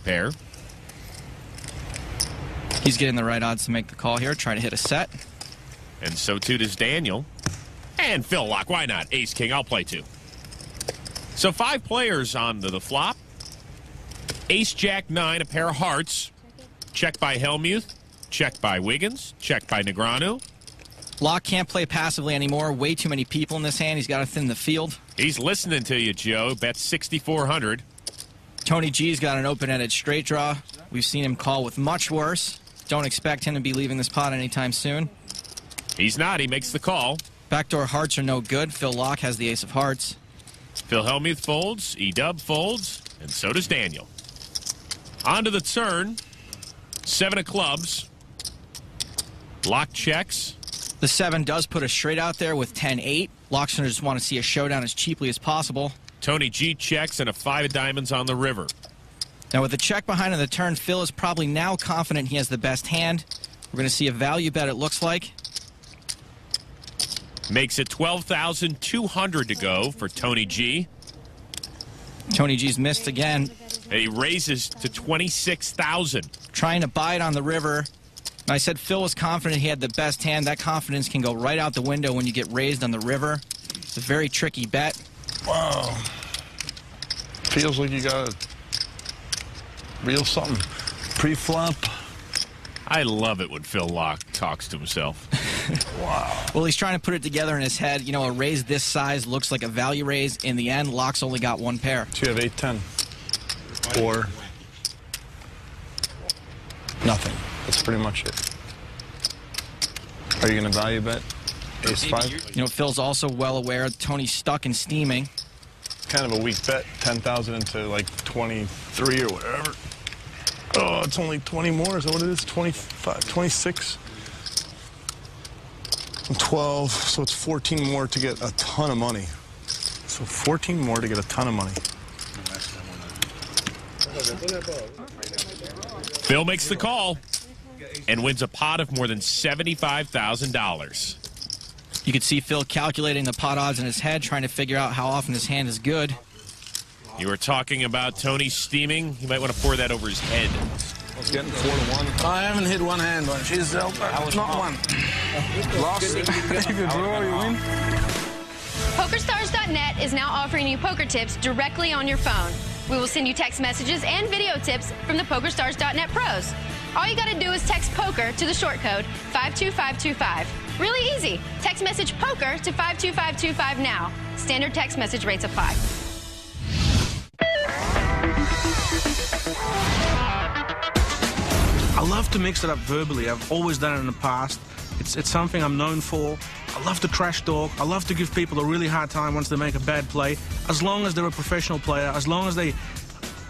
pair. He's getting the right odds to make the call here, trying to hit a set. And so too does Daniel. And Phil Lock, why not? Ace-King, I'll play two. So 5 players on the flop. Ace-Jack-9, a pair of hearts. Checked by Hellmuth. Checked by Wiggins. Checked by Negreanu. Lock can't play passively anymore. Way too many people in this hand. He's got to thin the field. He's listening to you, Joe. Bet 6,400. Tony G's got an open-ended straight draw. We've seen him call with much worse. Don't expect him to be leaving this pot anytime soon. He's not. He makes the call. Backdoor hearts are no good. Phil Lock has the ace of hearts. Phil Hellmuth folds. E-Dub folds. And so does Daniel. On to the turn. 7 of clubs. Lock checks. The 7 does put us straight out there with 10-8. Lock's going to just want to see a showdown as cheaply as possible. Tony G checks and a 5 of diamonds on the river. Now with the check behind on the turn, Phil is probably now confident he has the best hand. We're going to see a value bet, it looks like. Makes it 12,200 to go for Tony G. Tony G's missed again. And he raises to 26,000. Trying to buy it on the river. I said Phil was confident he had the best hand. That confidence can go right out the window when you get raised on the river. It's a very tricky bet. Wow. Feels like you got real something. Pre-flop. I love it when Phil Lock talks to himself. Wow. Well, he's trying to put it together in his head. You know, a raise this size looks like a value raise. In the end, Lock's only got 1 pair. So you have 8-10. Or nothing. That's pretty much it. Are you going to value bet Ace-5? You know, Phil's also well aware Tony's stuck in steaming. Kind of a weak bet. 10,000 into like 23 or whatever. Oh, it's only 20 more. Is that what it is? 25, 26, and 12. So it's 14 more to get a ton of money. So 14 more to get a ton of money. Phil makes the call and wins a pot of more than $75,000. You could see Phil calculating the pot odds in his head, trying to figure out how often his hand is good. You were talking about Tony steaming. You might want to pour that over his head. It's getting 4-1. I haven't hit one hand, but she's not one. Lost. If you draw, you win. PokerStars.net is now offering you poker tips directly on your phone. We will send you text messages and video tips from the PokerStars.net pros. All you got to do is text POKER to the short code 52525. Really easy. Text message POKER to 52525 now. Standard text message rates apply. I love to mix it up verbally. I've always done it in the past. It's something I'm known for. I love to trash talk. I love to give people a really hard time once they make a bad play, as long as they're a professional player, as long as they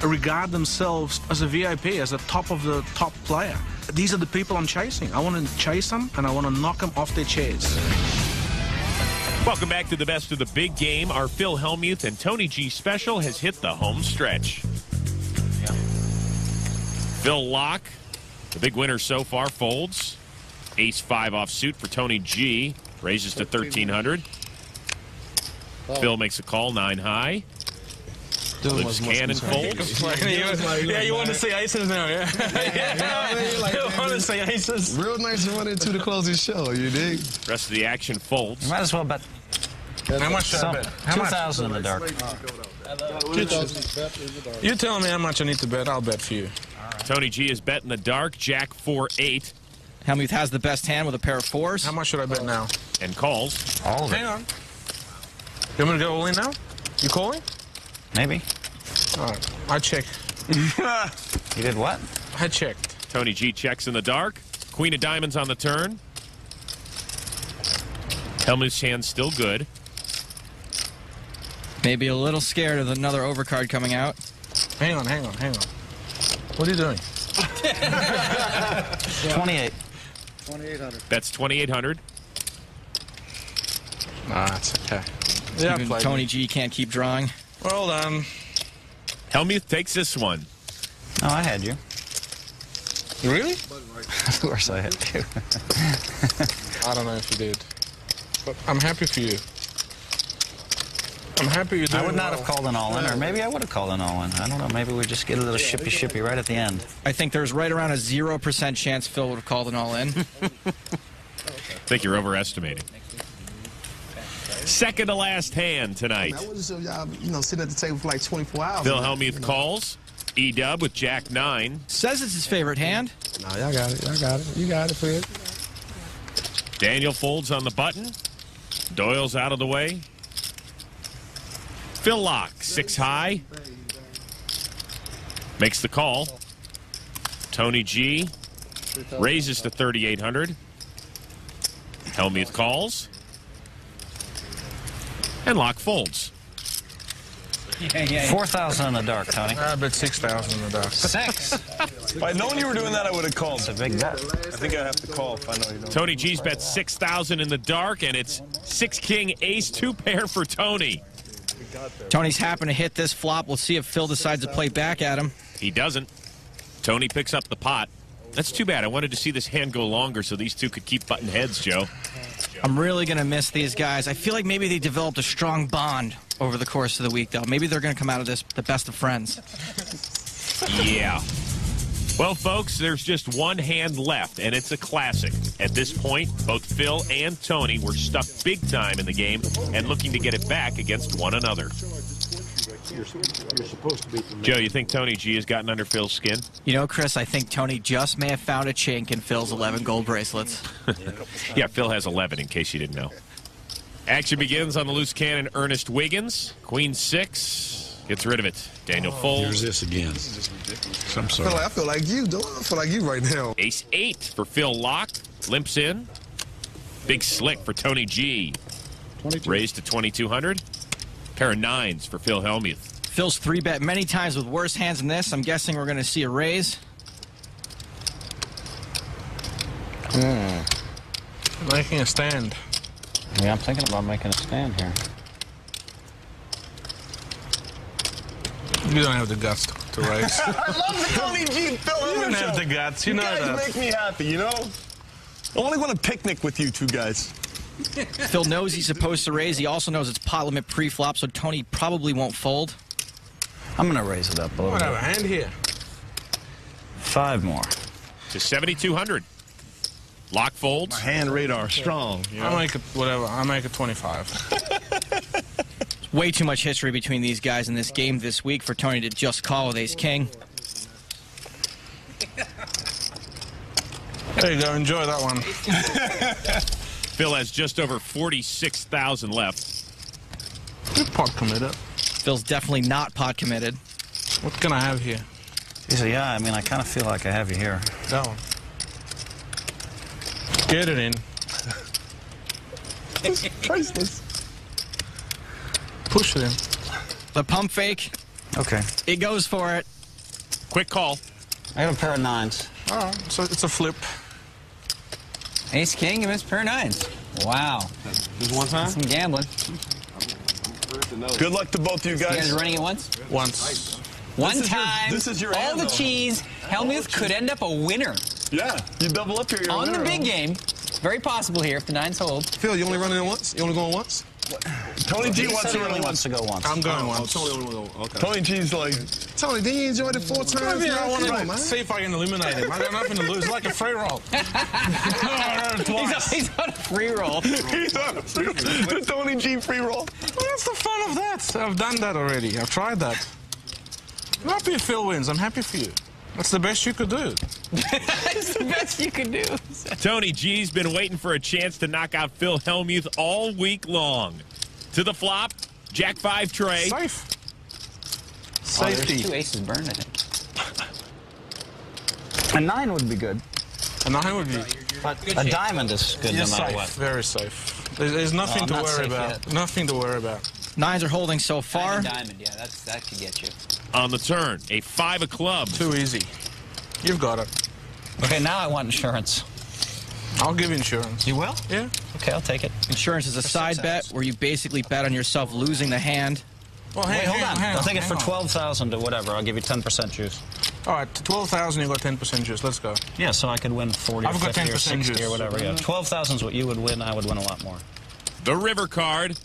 regard themselves as a VIP, as a top of the top player. These are the people I'm chasing. I want to chase them, and I want to knock them off their chairs. Welcome back to the best of the big game. Our Phil Hellmuth and Tony G special has hit the home stretch. Phil Lock, the big winner so far, folds. Ace-5 offsuit for Tony G. Raises to 1,300. Phil makes a call, 9 high. Flips cannon folds. Yeah, you want to say aces now, yeah? You want to say aces. Real nice to run into the closing show, you dig? Rest of the action folds. Might as well bet. How much should I bet? How much? 2,000 in the dark. You tell me how much I need to bet, I'll bet for you. Tony G is bet in the dark, Jack 4-8. Hellmuth has the best hand with a pair of 4s. How much should I bet now? And calls. All of it. Hang on. You want me to go all in now? You calling? Maybe. All right. I check. You did what? I checked. Tony G checks in the dark. Queen of diamonds on the turn. Hellmuth's hand's still good. Maybe a little scared of another overcard coming out. Hang on. What are you doing? 28. 2,800. That's 2,800. That's okay. Yeah, Even Tony G can't keep drawing. Well done. Hellmuth takes this one. Oh, I had you. Really? Of course I had you. I don't know if you did. But I'm happy for you. I'm happy you do. I would not have called an all-in, or maybe I would have called an all-in. I don't know. Maybe we just get a little shippy right at the end. I think there's right around a 0% chance Phil would have called an all-in. I think you're overestimating. Second to last hand tonight. I wasn't sure y'all, sitting at the table for like 24 hours. Phil Hellmuth calls. E-dub with Jack 9. Says it's his favorite hand. No, y'all got it. Y'all got it. You got it, Phil. Daniel folds on the button. Doyle's out of the way. Phil lock, 6 high. Makes the call. Tony G raises to 3,800. Hellmuth calls. And lock folds. 4,000 in the dark, Tony. I bet 6,000 in the dark. 6. If I'd known you were doing that, I would have called. It's a big bet. I think I have to call if I know you don't. Tony G's bet 6,000 in the dark, and it's 6-king ace 2 pair for Tony. Tony's happen to hit this flop. We'll see if Phil decides to play back at him. He doesn't. Tony picks up the pot. That's too bad. I wanted to see this hand go longer so these two could keep butting heads, Joe. I'm really going to miss these guys. I feel like maybe they developed a strong bond over the course of the week, though. Maybe they're going to come out of this the best of friends. Yeah. Well, folks, there's just one hand left, and it's a classic. At this point, both Phil and Tony were stuck big time in the game and looking to get it back against one another. Joe, you think Tony G has gotten under Phil's skin? You know, Chris, I think Tony just may have found a chink in Phil's 11 gold bracelets. Yeah, Phil has 11, in case you didn't know. Action begins on the loose cannon, Ernest Wiggins. Queen 6 gets rid of it. Daniel folds. Here's this again. I'm sorry. I feel like you, though. I feel like you right now. Ace 8 for Phil lock. Limps in. Big slick for Tony G. Raised to 2,200. Pair of 9s for Phil Hellmuth. Phil's 3-bet many times with worse hands than this. I'm guessing we're going to see a raise. Making a stand. Yeah, I'm thinking about making a stand here. You don't have the guts to raise. I love the Tony G and Phil You don't Hellmuth have show. the guts. You know guys that. make me happy, you know? I only want to picnic with you two guys. Phil knows he's supposed to raise. He also knows it's pot limit pre-flop, so Tony probably won't fold. I'm going to raise it up a little What have a bit. hand here? 5 more. To 7,200. Lock folds. My hand radar strong. You know? I'll make it whatever. I'll make it 25. Way too much history between these guys in this game this week for Tony to just call with ace-king. There you go. Enjoy that one. Phil has just over 46,000 left. You're pot committed. Phil's definitely not pot committed. What can I have here? He said, yeah, I mean, I kind of feel like I have you here. That one. Get it in. It's priceless. Push it in. The pump fake, Okay. it goes for it. Quick call. I have a pair of 9s. Oh, so it's a flip. Ace King, you missed pair of 9s. Wow. Just one time? Some gambling. Good luck to both of you You guys guys. are running it once? Once. One This is your- time. this is your all hand, the though. cheese. Hellmuth could end up a winner. Yeah, you double up here. You're a On the winner. big game. It's very possible here if the 9s hold. Phil, you only running it once? You only going once? Tony G He wants said to he run only it wants once. to go once. I'm going once. Tony only want to go. Okay. Tony G's like, Tony, didn't you enjoy it 4 times? I man? want Come on, man. to see if I can eliminate him. I got nothing to lose. Like a free roll. He's on a free roll. the Tony G free roll. Well, that's the fun of that. I've done that already. I've tried that. I'm happy if Phil wins. I'm happy for you. That's the best you could do. It's the best you could do. Tony G's been waiting for a chance to knock out Phil Hellmuth all week long. To the flop, Jack 5 tray. Safe. Oh, there's Safety. 2 aces burned, I think. A 9 would be good. A 9 would be. A diamond is good You're no matter safe. what. Very safe. There's nothing I'm to not worry safe about. yet. Nothing to worry about. 9s are holding so far. Diamond, yeah, that could get you. On the turn, a 5 of clubs. Too easy. You've got it. Okay, now I want insurance. I'll give insurance. You will? Yeah. Okay, I'll take it. Insurance is a side bet where you basically bet on yourself losing the hand. Well, Wait, hold on. I'll take it for hang on. 12,000 to whatever. I'll give you 10% juice. All right, to 12,000, you got 10% juice. Let's go. Yeah, so I could win 40 or I've got 50 or 10% 60 juice. or whatever. Yeah, 12,000 is what you would win. I would win a lot more. The river card.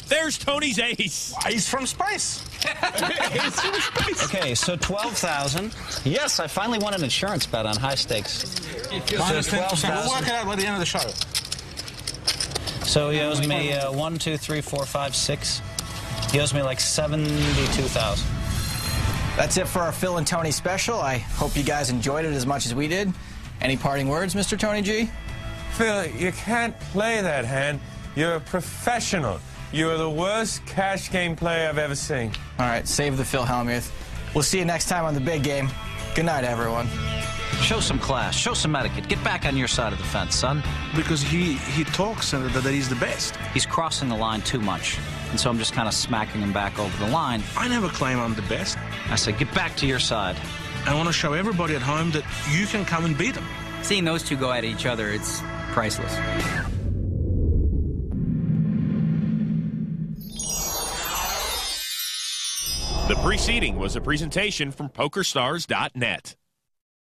There's Tony's ace. He's from space. He's from space. Okay, so 12,000. Yes, I finally won an insurance bet on high stakes. Minus 10%. We'll work it out by the end of the show. So he owes me 1, 2, 3, 4, 5, 6. He owes me like 72,000. That's it for our Phil and Tony special. I hope you guys enjoyed it as much as we did. Any parting words, Mr. Tony G? Phil, you can't play that hand. You're a professional. You're the worst cash game player I've ever seen. All right, save the Phil Hellmuth. We'll see you next time on the big game. Good night, everyone. Show some class. Show some etiquette. Get back on your side of the fence, son. Because he talks that he's the best. He's crossing the line too much. And so I'm just kind of smacking him back over the line. I never claim I'm the best. I say, get back to your side. I want to show everybody at home that you can come and beat them. Seeing those two go at each other, it's priceless. The preceding was a presentation from PokerStars.net.